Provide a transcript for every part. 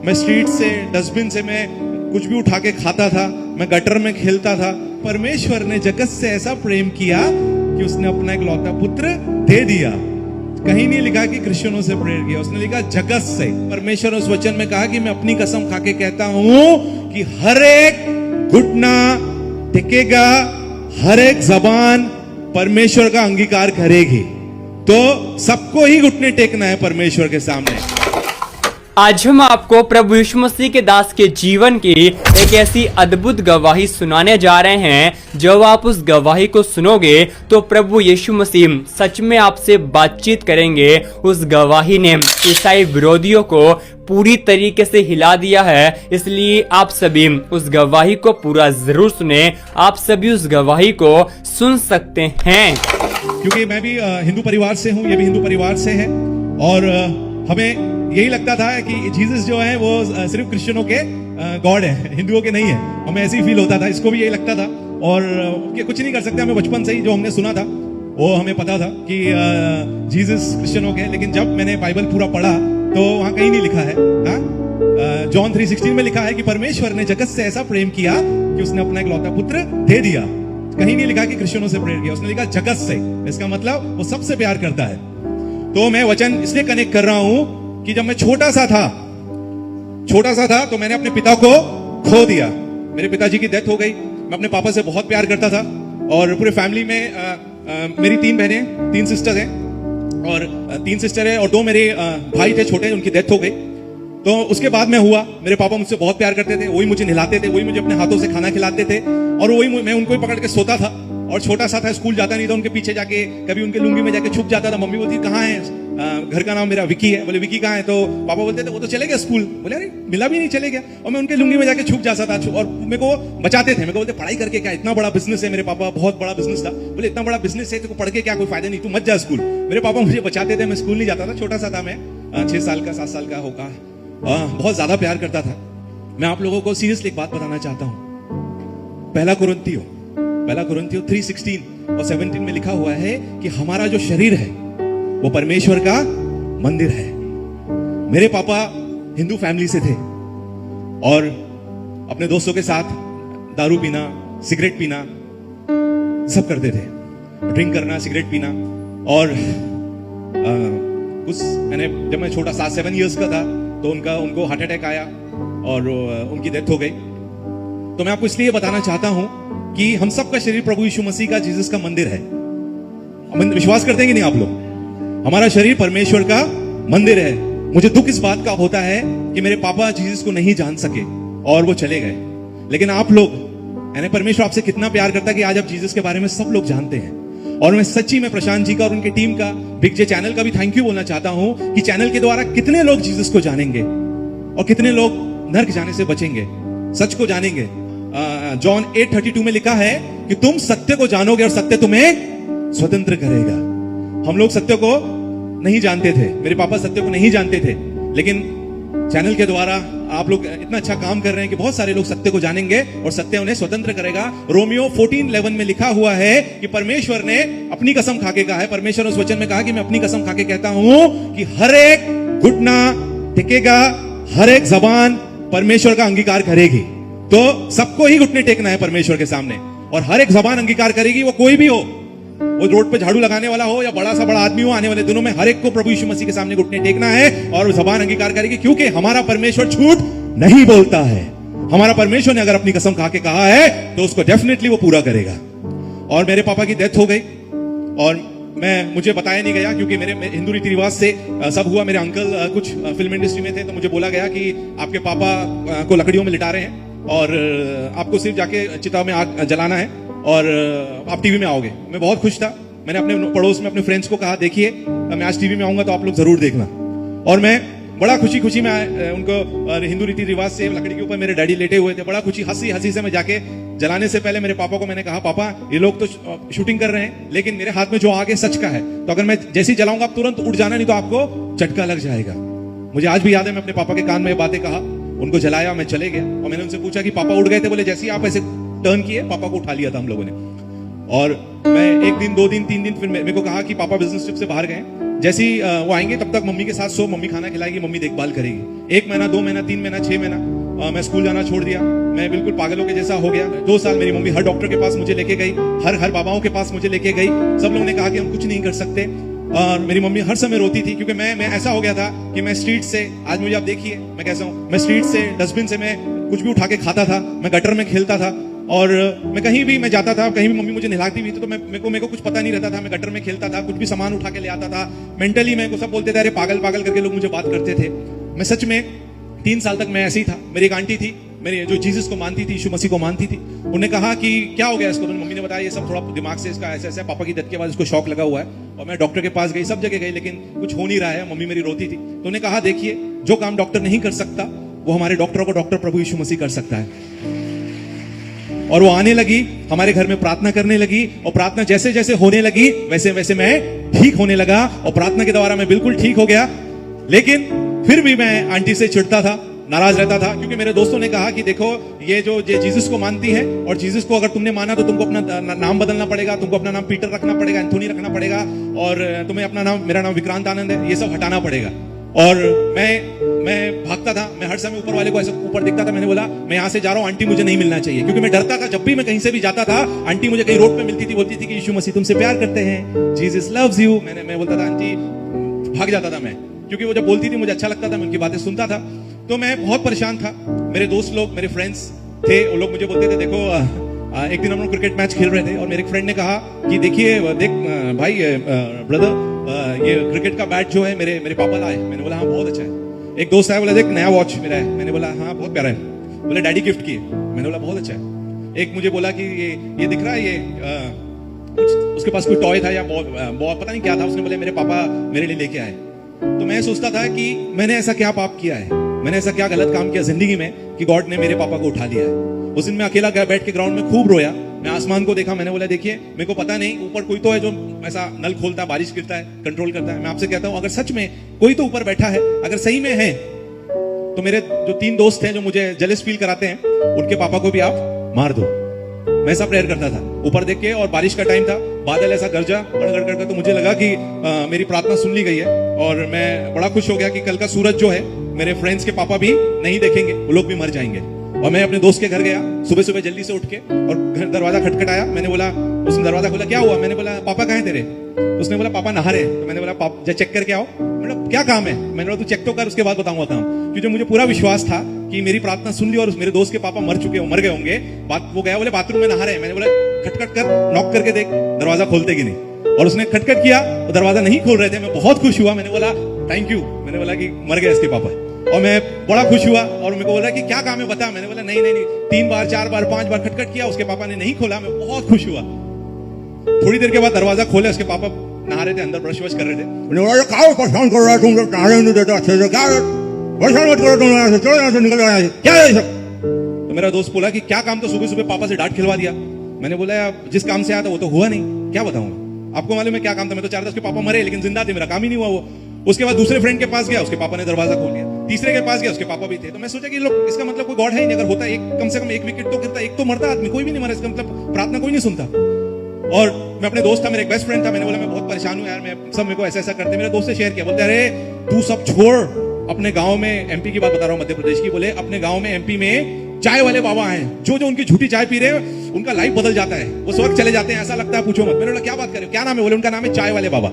मैं स्ट्रीट से, डस्टबिन से मैं कुछ भी उठा के खाता था, मैं गटर में खेलता था। परमेश्वर ने जगत से ऐसा प्रेम किया कि उसने अपना इकलौता पुत्र दे दिया। कहीं नहीं लिखा कि क्रिश्चियनों से प्रेयर किया, उसने लिखा जगत से। परमेश्वर उस वचन में कहा कि मैं अपनी कसम खा के कहता हूं कि हर एक घुटना टिकेगा, हर एक जबान परमेश्वर का अंगीकार करेगी। तो सबको ही घुटने टेकना है परमेश्वर के सामने। आज हम आपको प्रभु यीशु मसीह के दास के जीवन की एक ऐसी अद्भुत गवाही सुनाने जा रहे हैं। जब आप उस गवाही को सुनोगे तो प्रभु यीशु मसीह सच में आपसे बातचीत करेंगे। उस गवाही ने ईसाई विरोधियों को पूरी तरीके से हिला दिया है, इसलिए आप सभी उस गवाही को पूरा जरूर सुने। आप सभी उस गवाही को सुन सकते हैं। क्योंकि मैं भी हिंदू परिवार से हूं, ये भी हिंदू परिवार से है, और हमें यही लगता था कि जीसस जो है वो सिर्फ क्रिश्चियनों के गॉड है, हिंदुओं के नहीं है। हमें ऐसे ही फील होता था, इसको भी यही लगता था, और कुछ नहीं कर सकते। हमें बचपन से ही जो हमने सुना था वो हमें पता था कि जीसस क्रिश्चियनों के। लेकिन जब मैंने बाइबल पूरा पढ़ा तो वहां कहीं नहीं लिखा है। जॉन 3:16 में लिखा है कि परमेश्वर ने जगत से ऐसा प्रेम किया कि उसने अपना इकलौता पुत्र दे दिया। कहीं नहीं लिखा कि क्रिश्चियनों से प्रेयर किया, उसने लिखा जगत से। इसका मतलब वो सबसे प्यार करता है। तो मैं वचन इसलिए कनेक्ट कर रहा हूं कि जब मैं छोटा सा था तो मैंने अपने पिता को खो दिया। मेरे पिताजी की डेथ हो गई। मैं अपने पापा से बहुत प्यार करता था, और पूरे फैमिली में मेरी 3 बहनें, 3 सिस्टर हैं, और 3 सिस्टर है और 2 मेरे भाई थे छोटे, उनकी डेथ हो गई। तो उसके बाद में हुआ, मेरे पापा मुझसे बहुत प्यार करते थे, वही मुझे नहलाते थे, वही मुझे अपने हाथों से खाना खिलाते थे, और वही मैं उनको ही पकड़ के सोता था। और छोटा सा था, स्कूल जाता नहीं था, उनके पीछे जाके कभी उनके लुंगी में जाके छुप जाता था। मम्मी बोलती कहाँ है, घर का नाम मेरा विकी है, बोले विकी कहाँ है, तो पापा बोलते थे वो तो चले गया स्कूल। बोले अरे मिला भी नहीं, चले गया। और मैं उनके लुंगी में जाके छुप जाता था, और मेरे को बचाते थे। मेरे को बोलते पढ़ाई करके क्या, इतना बड़ा बिजनेस है। मेरे पापा बहुत बड़ा बिजनेस था, बोले इतना बड़ा बिजनेस है तो पढ़ के क्या कोई फायदा नहीं, तू मत जा स्कूल। मेरे पापा मुझे बचाते थे, मैं स्कूल नहीं जाता था। छोटा सा था मैं, 6 साल का 7 साल का होगा, बहुत ज्यादा प्यार करता था। मैं आप लोगों को सीरियसली एक बात बताना चाहता हूं। पहला कुरिन्थियों 3:16 और 17 में लिखा हुआ है कि हमारा जो शरीर है वो परमेश्वर का मंदिर है। मेरे पापा हिंदू फैमिली से थे, और अपने दोस्तों के साथ दारू पीना, सिगरेट पीना सब करते थे। ड्रिंक करना, सिगरेट पीना। और कुछ जब मैं छोटा 7 इयर्स का था तो उनको हार्ट अटैक आया और उनकी डेथ हो गई। तो मैं आपको इसलिए बताना चाहता हूं कि हम सबका शरीर प्रभु यीशु मसीह का, जीसस का मंदिर है। विश्वास करते हैं कि नहीं आप लोग? हमारा शरीर परमेश्वर का मंदिर है। मुझे दुख इस बात का होता है कि मेरे पापा जीसस को नहीं जान सके और वो चले गए। लेकिन आप लोग, यानी परमेश्वर आपसे कितना प्यार करता है कि आज आप जीसस के बारे में सब लोग जानते हैं। और मैं सच्ची में प्रशांत जी का और उनकी टीम का, बिग जे चैनल का भी थैंक यू बोलना चाहता हूं कि चैनल के द्वारा कितने लोग जीसस को जानेंगे और कितने लोग नर्क जाने से बचेंगे, सच को जानेंगे। जॉन 8:32 में लिखा है कि तुम सत्य को जानोगे और सत्य तुम्हें स्वतंत्र करेगा। हम लोग सत्य को नहीं जानते थे, मेरे पापा सत्य को नहीं जानते थे, लेकिन चैनल के द्वारा आप लोग इतना अच्छा काम कर रहे हैं कि बहुत सारे लोग सत्य को जानेंगे और सत्य उन्हें स्वतंत्र करेगा। रोमियो 14:11 में लिखा हुआ है कि परमेश्वर ने अपनी कसम खाके कहा है, परमेश्वर उस वचन में कहा कि मैं अपनी कसम खाके कहता हूं कि हर एक घुटना टिकेगा, हर एक जबान परमेश्वर का अंगीकार करेगी। तो सबको ही घुटने टेकना है परमेश्वर के सामने, और हर एक जबान अंगीकार करेगी, वो कोई भी हो, वो रोड पे झाड़ू लगाने वाला हो या बड़ा सा बड़ा आदमी हो, आने वाले दिनों में हर एक को प्रभु यीशु मसीह के सामने घुटने टेकना है और जबान अंगीकार करेगी। क्योंकि हमारा परमेश्वर झूठ नहीं बोलता है। हमारा परमेश्वर ने अगर अपनी कसम खा के कहा है तो उसको डेफिनेटली वो पूरा करेगा। और मेरे पापा की डेथ हो गई, और मुझे बताया नहीं गया, क्योंकि मेरे हिंदू रीति रिवाज से सब हुआ। मेरे अंकल कुछ फिल्म इंडस्ट्री में थे, तो मुझे बोला गया कि आपके पापा को लकड़ियों में लिटा रहे हैं और आपको सिर्फ जाके चिता में आग जलाना है और आप टीवी में आओगे। मैं बहुत खुश था। मैंने अपने पड़ोस में अपने फ्रेंड्स को कहा, देखिए मैं आज टीवी में आऊंगा तो आप लोग जरूर देखना। और मैं बड़ा खुशी में उनको हिंदू रीति रिवाज से लकड़ी के ऊपर मेरे डैडी लेटे हुए थे, बड़ा हंसी से मैं जाके जलाने से पहले मेरे पापा को मैंने कहा, पापा ये लोग तो शूटिंग कर रहे हैं, लेकिन मेरे हाथ में जो आग है सच का है, तो अगर मैं जैसे ही जलाऊंगा आप तुरंत उठ जाना, नहीं तो आपको झटका लग जाएगा। मुझे आज भी याद है, मैं अपने पापा के कान में ये बातें कहा, उनको जलाया, मैं चले गया। और मैंने उनसे पूछा कि पापा उड़ गए थे? बोले जैसे ही आप ऐसे टर्न किए पापा को उठा लिया था हम लोगों ने। और मैं 1 दिन 2 दिन 3 दिन फिर मेरे को कहा कि पापा बिजनेस ट्रिप से बाहर गए, जैसे ही वो आएंगे तब तक मम्मी के साथ सो, मम्मी खाना खिलाएगी, मम्मी देखभाल करेगी। 1 महीना, 2 महीना, 3 महीना, 6 महीना मैं स्कूल जाना छोड़ दिया। मैं बिल्कुल पागलों के जैसा हो गया। 2 साल मेरी मम्मी हर डॉक्टर के पास मुझे लेके गई, हर बाबाओं के पास मुझे लेके गई। सब लोगों ने कहा कि हम कुछ नहीं कर सकते, और मेरी मम्मी हर समय रोती थी, क्योंकि मैं ऐसा हो गया था कि मैं स्ट्रीट से, आज मुझे आप देखिए मैं कैसा हूँ, मैं स्ट्रीट से डस्टबिन से मैं कुछ भी उठा के खाता था, मैं गटर में खेलता था, और मैं कहीं भी मैं जाता था, कहीं भी मम्मी मुझे नहलाती हुई तो मेरे को कुछ पता नहीं रहता था। मैं गटर में खेलता था, कुछ भी सामान उठा के ले आता था। मेंटली मेरे को सब बोलते थे अरे पागल पागल करके लोग मुझे बात करते थे। मैं सच में 3 साल तक मैं ऐसे ही था। मेरी एक आंटी थी, मेरी जो जीसस को मानती थी, यीशु मसीह को मानती थी, उन्होंने कहा कि क्या हो गया इसको, तो मम्मी ने बताया ये सब थोड़ा दिमाग से इसका ऐसा ऐसा, पापा की डेथ के बाद इसको शॉक लगा हुआ है। और मैं डॉक्टर के पास गई, सब जगह गई, लेकिन कुछ हो नहीं रहा है। मम्मी मेरी रोती थी, तो उन्होंने कहा देखिए जो काम डॉक्टर नहीं कर सकता वो हमारे डॉक्टरों को डॉक्टर प्रभु यीशु मसीह कर सकता है। और वो आने लगी, हमारे घर में प्रार्थना करने लगी, और प्रार्थना जैसे जैसे होने लगी वैसे वैसे मैं ठीक होने लगा, और प्रार्थना के द्वारा मैं बिल्कुल ठीक हो गया। लेकिन फिर भी मैं आंटी से चिढ़ता था, नाराज रहता था, क्योंकि मेरे दोस्तों ने कहा कि देखो ये जीसस को मानती है, और जीसस को अगर तुमने माना तो तुमको अपना नाम बदलना पड़ेगा, तुमको अपना नाम पीटर रखना पड़ेगा, एंथोनी रखना पड़ेगा, और तुम्हें अपना नाम, मेरा नाम विक्रांत आनंद है, ये सब हटाना पड़ेगा। और मैं भागता था, मैं हर समय ऊपर वाले को ऐसे ऊपर दिखता था। मैंने बोला मैं यहाँ से जा रहा हूँ, आंटी मुझे नहीं मिलना चाहिए, क्योंकि मैं डरता था। जब भी मैं कहीं से भी जाता था, आंटी मुझे कहीं रोड पे मिलती थी, बोलती थी कि यीशु मसीह तुमसे प्यार करते हैं, जीसस लव्स यू। मैं बोलता था आंटी, भाग जाता था मैं, क्योंकि वो जब बोलती थी मुझे अच्छा लगता था, मैं उनकी बातें सुनता था। तो मैं बहुत परेशान था। मेरे दोस्त लोग, मेरे फ्रेंड्स थे, वो लोग मुझे बोलते थे देखो, एक दिन हम लोग क्रिकेट मैच खेल रहे थे, और मेरे एक फ्रेंड ने कहा कि देखिए देख भाई ब्रदर, ये क्रिकेट का बैट जो है मेरे पापा लाए। मैंने बोला हाँ बहुत अच्छा है। एक दोस्त आया, बोला देख नया वॉच मेरा है। मैंने बोला हाँ बहुत प्यारा है। बोले डैडी गिफ्ट किए। मैंने बोला बहुत अच्छा है। एक मुझे बोला कि ये दिख रहा है, ये उसके पास कोई टॉय था या बॉल पता नहीं क्या था, उसने बोले मेरे पापा मेरे लिए लेके आए। तो मैं सोचता था कि मैंने ऐसा क्या पाप किया है, मैंने ऐसा क्या गलत काम किया जिंदगी में कि गॉड ने मेरे पापा को उठा लिया है। उस दिन मैं अकेला गया, बैठ के ग्राउंड में खूब रोया। मैं आसमान को देखा, मैंने बोला देखिए मेरे को पता नहीं ऊपर कोई तो है जो ऐसा नल खोलता है, बारिश गिरता है, कंट्रोल करता है। मैं आपसे कहता हूं अगर सच में कोई तो ऊपर बैठा है, अगर सही में है, तो मेरे जो 3 दोस्त हैं जो मुझे जेलस फील कराते हैं, उनके पापा को भी आप मार दो। मैं ऐसा प्रेयर करता था ऊपर देख के, और बारिश का टाइम था, बादल ऐसा गरजा गड़गड़ करके, तो मुझे लगा कि मेरी प्रार्थना सुन ली गई है। और मैं बड़ा खुश हो गया कि कल का सूरज जो है मेरे फ्रेंड्स के पापा भी नहीं देखेंगे, वो लोग भी मर जाएंगे। और मैं अपने दोस्त के घर गया सुबह सुबह जल्दी से उठ के, और घर दरवाजा खटखटाया। मैंने बोला, उसने दरवाजा खोला, क्या हुआ? मैंने बोला पापा कहाँ हैं तेरे? उसने बोला पापा नहा रहे। तो मैंने बोला पापा चेक करके आओ। मैंने बोला क्या काम है? मैंने बोला तू चेक तो कर, उसके बाद बताऊंगा काम। क्योंकि मुझे पूरा विश्वास था कि मेरी प्रार्थना सुन ली, और मेरे दोस्त के पापा मर गए होंगे। वो गया, बोले बाथरूम में नहा रहे हैं। मैंने बोला खटखट कर, नॉक करके देख दरवाजा खोलते कि नहीं। और उसने खटखट किया, तो दरवाजा नहीं खोल रहे थे। मैं बहुत खुश हुआ, मैंने बोला थैंक यू। मैंने बोला कि मर गए इसके पापा, और मैं बड़ा खुश हुआ। और मेरे को बोला कि क्या काम है बता। मैंने बोला नहीं 3 बार 4 बार 5 बार खटखट किया, उसके पापा ने नहीं खोला। मैं बहुत खुश हुआ। थोड़ी देर के बाद दरवाजा खोले, उसके पापा नहा रहे थे, अंदर ब्रश वश कर रहे थे। मैंने बोला क्या परेशान कर रहा है तुम लोग, नहाने नहीं देता अच्छे से, क्या परेशान मत करो तुम, यहाँ से चलो, यहाँ से निकल जाओ, क्या है सब। तो मेरा दोस्त बोला कि क्या काम, तो सुबह सुबह पापा से डांट खिलवा दिया। मैंने बोला जिस काम से आया था वो तो हुआ नहीं, क्या बताऊंगा आपको मालूम है क्या काम था। मैं तो 4 10 के पापा मरे, लेकिन जिंदा थे, मेरा काम ही नहीं हुआ वो। उसके बाद दूसरे फ्रेंड के पास गया, उसके पापा ने दरवाजा खोल दिया। तीसरे के पास गया, उसके पापा भी थे। तो मैं सोचा कि लोग, इसका मतलब कोई गॉड है ही नहीं। अगर होता एक, कम से कम 1 विकेट तो गिरता, एक तो मरता आदमी, कोई भी नहीं मरा, इसका मतलब प्रार्थना कोई नहीं सुनता। और मैं अपने दोस्त था, मेरा एक बेस्ट फ्रेंड था, मैंने बोला मैं बहुत परेशान हूं यार, मैं सब मेरे को ऐसा ऐसा करते। मेरे दोस्त से शेयर किया, बोलते अरे तू सब छोड़, अपने गांव में, एमपी की बात बता रहा हूं, मध्य प्रदेश की, बोले अपने गांव में एमपी में चाय वाले बाबा हैं, जो उनकी झूठी चाय पी रहे हैं उनका लाइफ बदल जाता है, वो स्वर्ग चले जाते हैं, ऐसा लगता है पूछो मत। मैंने बोला क्या बात कर रहे हो, क्या नाम है? बोले उनका नाम है चाय वाले बाबा।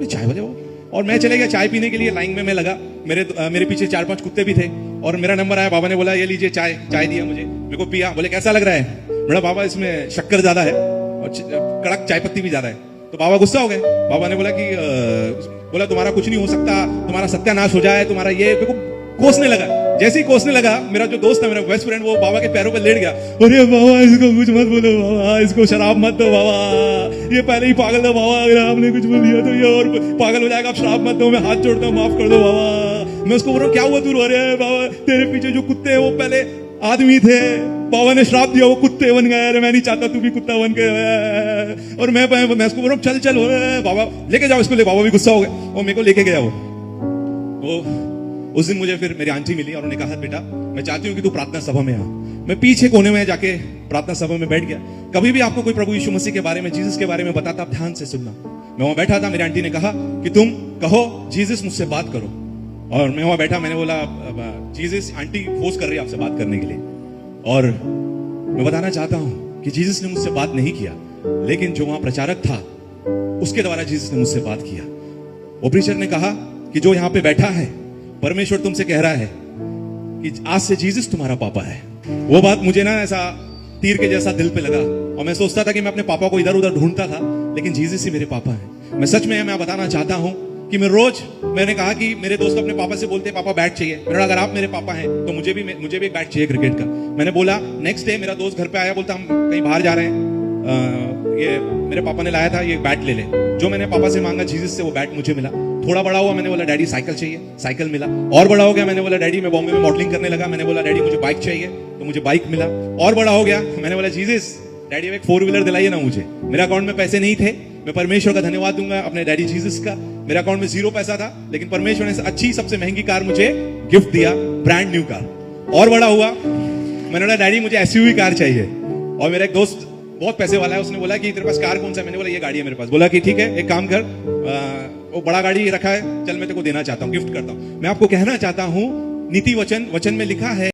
चाय वाले बाबा। और मैं चले गया चाय पीने के लिए, लाइन में मैं लगा, मेरे पीछे 4-5 कुत्ते भी थे, और मेरा नंबर आया। बाबा ने बोला ये लीजिए चाय दिया मुझे, मेरे को पिया। बोले कैसा लग रहा है? बोला बाबा इसमें शक्कर ज्यादा है और कड़क चाय पत्ती भी ज्यादा है। तो बाबा गुस्सा हो गए। बाबा ने बोला कि बोला तुम्हारा कुछ नहीं हो सकता, तुम्हारा सत्यानाश हो जाए, तुम्हारा ये। मेरे को कोसने लगा। जैसे ही कोसने लगा, मेरा जो दोस्त है, मेरा बेस्ट फ्रेंड, वो बाबा के पैरों पर लेट गया। अरे बाबा इसको कुछ मत बोलो बाबा, इसको शराब मत दो बाबा, ये पहले ही पागल था बाबा, अगर आपने कुछ बोल दिया तो ये और पागल हो जाएगा, आप शराब मत दो, मैं हाथ जोड़ता हूँ, माफ कर दो बाबा। मैं उसको बोल रहा हूँ क्या हुआ तू रो रहा है? बाबा तेरे पीछे जो कुत्ते हैं वो पहले आदमी थे, बाबा ने श्राप दिया, वो कुत्ते बन गए। अरे मैं नहीं चाहता तू भी कुत्ता बन गए। और मैं उसको बोल रहा हूँ चल चल बाबा लेके जाओ इसको, ले। बाबा भी गुस्सा हो गया और मेरे को लेके गया वो। उस दिन मुझे फिर मेरी आंटी मिली और उन्होंने कहा बेटा मैं चाहती हूँ कि तू प्रार्थना सभा में आ। मैं पीछे कोने में जाके प्रार्थना सभा में बैठ गया। कभी भी आपको कोई प्रभु यीशु मसीह के बारे में, जीसस के बारे में बताता, आप ध्यान से सुनना। मैं वहां बैठा था, मेरी आंटी ने कहा कि तुम कहो जीसस मुझसे बात करो। और मैं वहां बैठा, मैंने बोला जीसस, आंटी फोर्स कर रही है आपसे बात करने के लिए। और मैं बताना चाहता हूं कि जीसस ने मुझसे बात नहीं किया, लेकिन जो वहां प्रचारक था उसके द्वारा जीसस ने मुझसे बात किया। वो प्रीचर ने कहा कि जो यहां पे बैठा है, परमेश्वर तुमसे कह रहा है कि आज से जीसस तुम्हारा पापा है। वो बात मुझे ना ऐसा तीर के जैसा दिल पे लगा, और मैं सोचता था कि मैं अपने पापा को इधर उधर ढूंढता था, लेकिन जीसस ही मेरे पापा है। मैं सच में मैं बताना चाहता हूं कि मैंने कहा कि मेरे दोस्त अपने पापा से बोलते हैं पापा बैट चाहिए। मैंने बोला अगर आप मेरे पापा हैं तो मुझे भी एक बैट चाहिए क्रिकेट का। मैंने बोला, नेक्स्ट डे मेरा दोस्त घर पे आया, बोलता हम कहीं बाहर जा रहे हैं, ये मेरे पापा ने लाया था, ये बैट ले ले। जो मैंने पापा से मांगा जीसस से, वो बैट मुझे मिला। थोड़ा बड़ा हुआ, मैंने बोला डैडी साइकिल चाहिए, साइकिल मिला। और बड़ा हो गया, मैंने बोला डैडी मैं बॉम्बे में मॉडलिंग करने लगा, मैंने बोला डैडी मुझे बाइक चाहिए, तो मुझे बाइक मिला। और बड़ा हो गया, मैंने बोला जीसस डैडी एक 4 व्हीलर दिलाइए ना मुझे। मेरे अकाउंट में पैसे नहीं थे, मैं परमेश्वर का धन्यवाद दूंगा अपने डैडी जीसस का। मेरे अकाउंट में 0 पैसा था, लेकिन परमेश्वर ने अच्छी सबसे महंगी कार मुझे गिफ्ट दिया, ब्रांड न्यू कार। और बड़ा हुआ, मैंने बोला डैडी मुझे एसयूवी कार चाहिए। और मेरा एक दोस्त बहुत पैसे वाला है, उसने बोला कि तेरे पास कार कौन सा है? मैंने बोला ये गाड़ी है मेरे पास। बोला कि ठीक है, एक काम कर, वो बड़ा गाड़ी रखा है, चल मैं तेरे को देना चाहता हूँ, गिफ्ट करता हूँ। मैं आपको कहना चाहता हूँ, नीति वचन में लिखा है